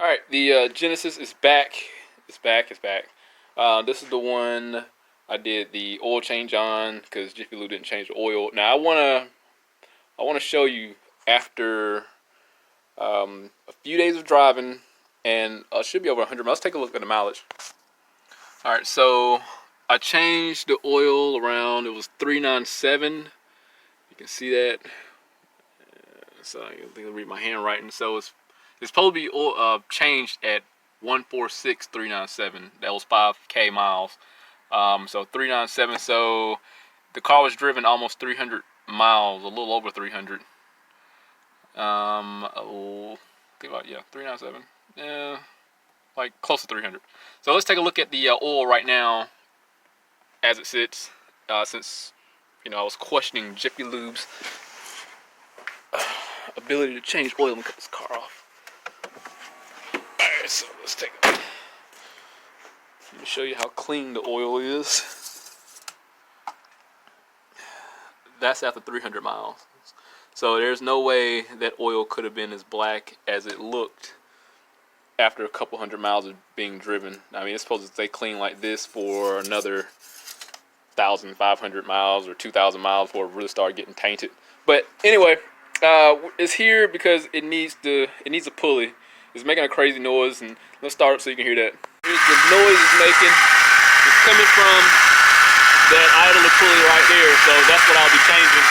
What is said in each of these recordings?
All right, the Genesis is back. It's back. This is the one I did the oil change on because Jiffy Lube didn't change the oil. Now I wanna show you after a few days of driving, and it should be over 100 miles. Let's take a look at the mileage. All right, so I changed the oil around. It was 397. You can see that. So I think I'll read my handwriting. So it's supposed to be changed at 146,397. That was 5K miles. So 397. So the car was driven almost 300 miles, a little over 300. Think about 397. Yeah, like close to 300. So let's take a look at the oil right now as it sits. Since I was questioning Jiffy Lube's ability to change oil and cut this car off. Alright, so let's take a look. Let me show you how clean the oil is. That's after 300 miles. So there's no way that oil could have been as black as it looked after a couple hundred miles of being driven. I mean, it's supposed to stay clean like this for another 1,500 miles or 2,000 miles before it really started getting tainted. But anyway, it's here because it needs a pulley. It's making a crazy noise, and let's start it so you can hear that. Here's the noise it's making. It's coming from that idler pulley right there, so that's what I'll be changing.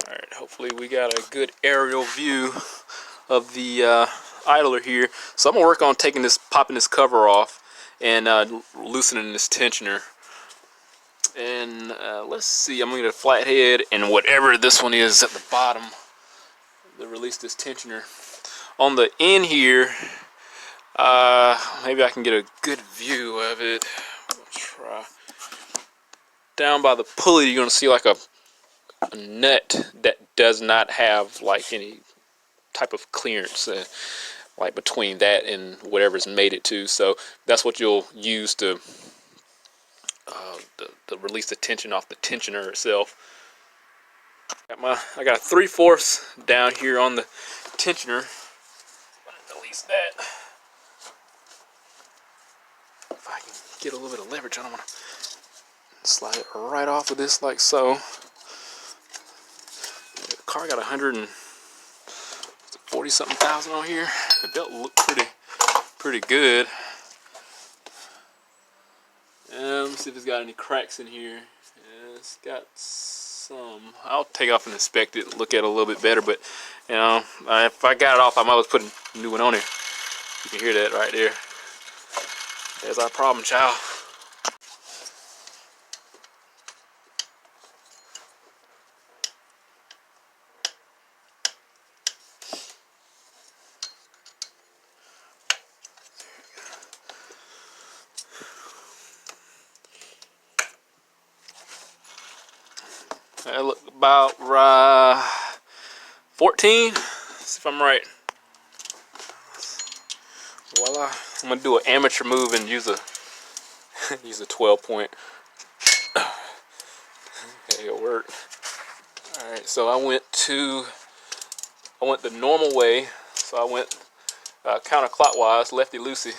Alright, hopefully we got a good aerial view of the idler here. So I'm gonna work on popping this cover off and loosening this tensioner. And let's see, I'm gonna get a flathead and whatever this one is at the bottom to release this tensioner. On the end here, maybe I can get a good view of it. I'll try. Down by the pulley, you're gonna see like a nut that does not have like any type of clearance, like between that and whatever's made it to. So that's what you'll use to release the tension off the tensioner itself. I got a 3/4 down here on the tensioner. Release that. If I can get a little bit of leverage on it, I'm gonna slide it right off of this like so. The car got 140 something thousand on here. The belt looked pretty good. Let me see if it's got any cracks in here. Yeah, it's got some. I'll take it off and inspect it, look at it a little bit better. But if I got it off, I might as well put a new one on there. You can hear that right there. There's our problem child. That look about 14. Let's see if I'm right. Voila! I'm gonna do an amateur move and use a 12 point. Okay, it worked. All right, so I went the normal way. So I went counterclockwise, lefty loosey.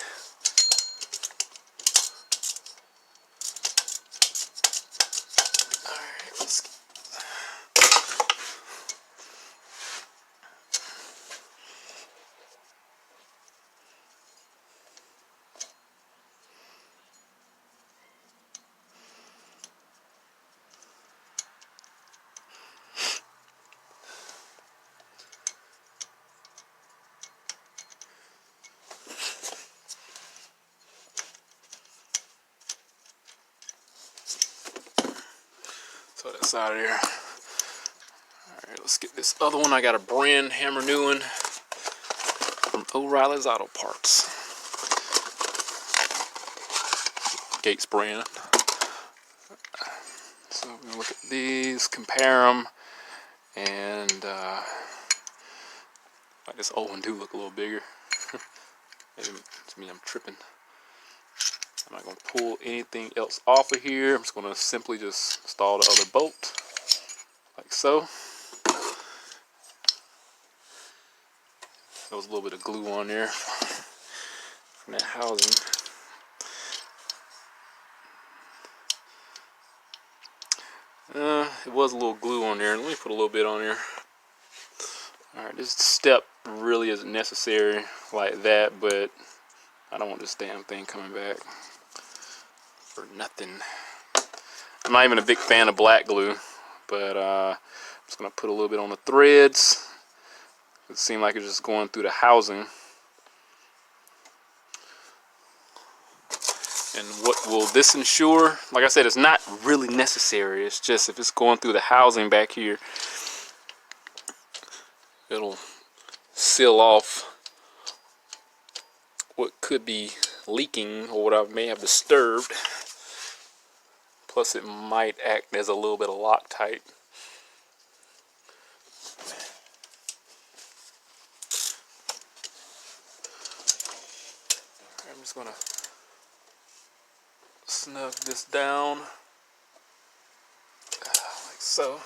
So that's out of there. Alright, let's get this other one. I got a brand hammer new one from O'Reilly's Auto Parts. Gates brand. So we're gonna look at these, compare them, and like this old one do look a little bigger. Maybe it's me, I'm tripping. I'm not going to pull anything else off of here. I'm just going to simply just install the other bolt, like so. There was a little bit of glue on there from that housing. It was a little glue on there. Let me put a little bit on there. Alright, this step really isn't necessary like that, but I don't want this damn thing coming back for nothing. I'm not even a big fan of black glue, but I'm just going to put a little bit on the threads. It seemed like it's just going through the housing. And what will this ensure? Like I said, it's not really necessary. It's just if it's going through the housing back here, it'll seal off what could be leaking or what I may have disturbed. Plus it might act as a little bit of Loctite. I'm just gonna snug this down like so.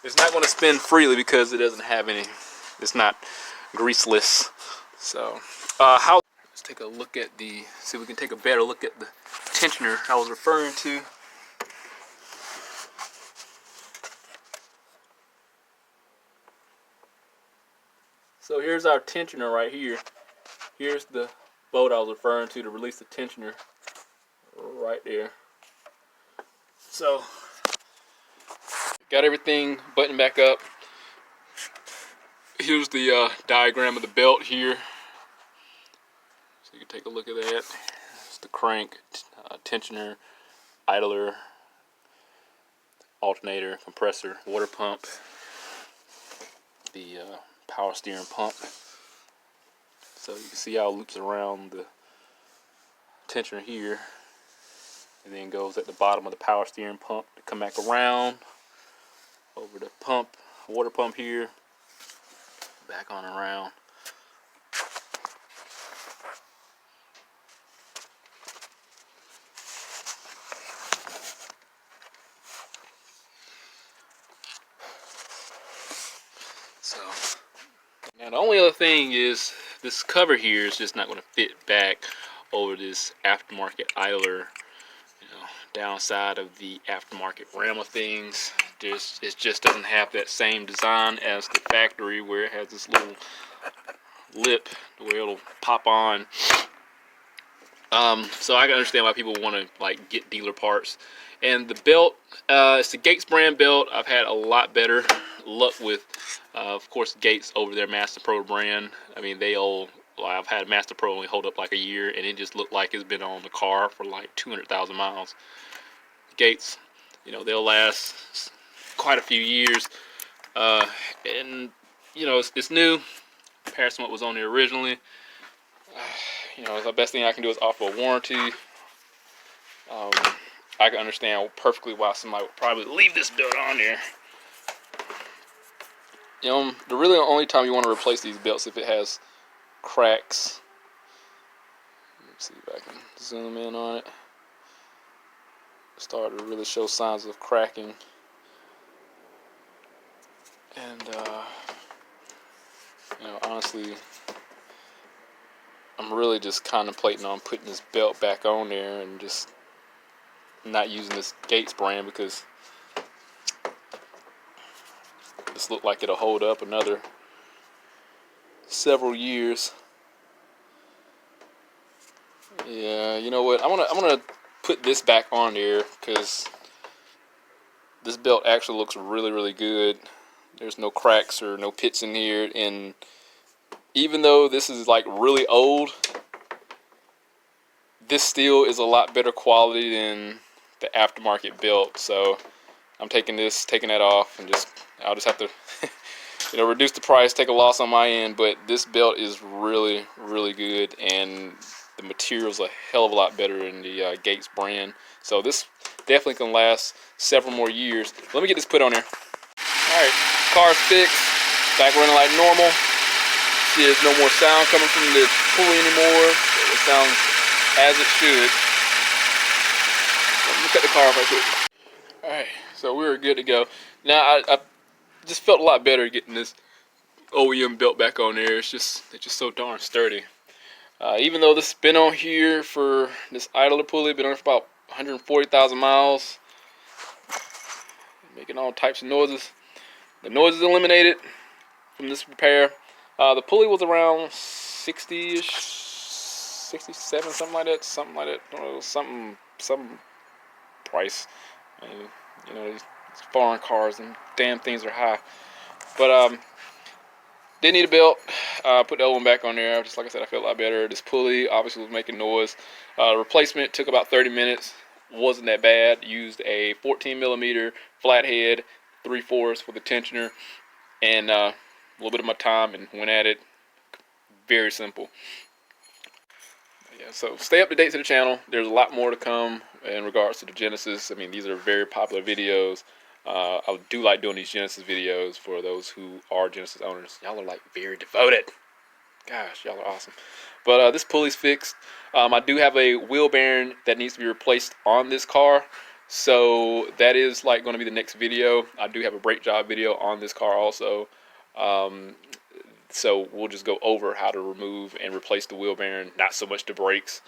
It's not going to spin freely because it doesn't have any, it's not greaseless. So let's take a look at see if we can take a better look at the tensioner I was referring to. So here's our tensioner right here. Here's the bolt I was referring to release the tensioner right there. So got everything buttoned back up. Here's the diagram of the belt here. So you can take a look at that. It's the crank, tensioner, idler, alternator, compressor, water pump, the power steering pump. So you can see how it loops around the tensioner here and then goes at the bottom of the power steering pump to come back around over the pump, water pump here, back on and around. So now the only other thing is this cover here is just not going to fit back over this aftermarket idler. Downside of the aftermarket Ram of things, it just doesn't have that same design as the factory where it has this little lip where it'll pop on. So I can understand why people want to like get dealer parts. And the belt, it's the Gates brand belt. I've had a lot better luck with, of course, Gates over their Master Pro brand. I mean, I've had a Master Pro only hold up like a year, and it just looked like it's been on the car for like 200,000 miles. Gates, they'll last quite a few years, and it's new compared to what was on there originally. The best thing I can do is offer a warranty. I can understand perfectly why somebody would probably leave this belt on there. The only time you want to replace these belts if it has cracks. Let's see if I can zoom in on it. Start to really show signs of cracking. And honestly, I'm really just contemplating on putting this belt back on there and just not using this Gates brand because this looked like it'll hold up another several years. Yeah, you know what? I'm gonna put this back on there because this belt actually looks really, really good. There's no cracks or no pits in here, and even though this is like really old, this still is a lot better quality than the aftermarket belt. So I'm taking that off, and I'll just have to reduce the price, take a loss on my end. But this belt is really, really good, and the material's a hell of a lot better in the Gates brand. So this definitely can last several more years. Let me get this put on there. Alright, car's fixed. Back running like normal. See, there's no more sound coming from the pulley anymore. It sounds as it should. Let me cut the car off right quick. Alright, so we're good to go. Now, I just felt a lot better getting this OEM belt back on there. It's just so darn sturdy. Even though this has been on here for this idler pulley, been on for about 140,000 miles, making all types of noises. The noise is eliminated from this repair. The pulley was around 60-ish, 67, something like that. Some price. I mean, you know, these foreign cars and damn things are high. But did need a belt. Put the other one back on there. Just like I said, I felt a lot better. This pulley obviously was making noise. Replacement took about 30 minutes. Wasn't that bad. Used a 14 millimeter flathead, 3/4 with a tensioner, and a little bit of my time and went at it. Very simple. Yeah, so stay up to date to the channel. There's a lot more to come in regards to the Genesis. I mean, these are very popular videos. I do like doing these Genesis videos for those who are Genesis owners. Y'all are like very devoted. Gosh, y'all are awesome. But this pulley's fixed. I do have a wheel bearing that needs to be replaced on this car. So that is like going to be the next video. I do have a brake job video on this car also. So we'll just go over how to remove and replace the wheel bearing, not so much the brakes,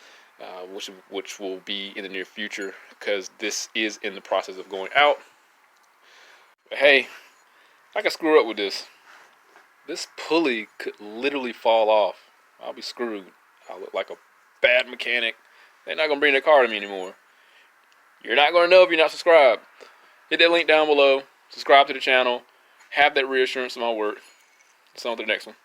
which will be in the near future because this is in the process of going out. But hey, I can screw up with this. This pulley could literally fall off. I'll be screwed. I'll look like a bad mechanic. They're not going to bring their car to me anymore. You're not going to know if you're not subscribed. Hit that link down below. Subscribe to the channel. Have that reassurance of my work. So on to the next one.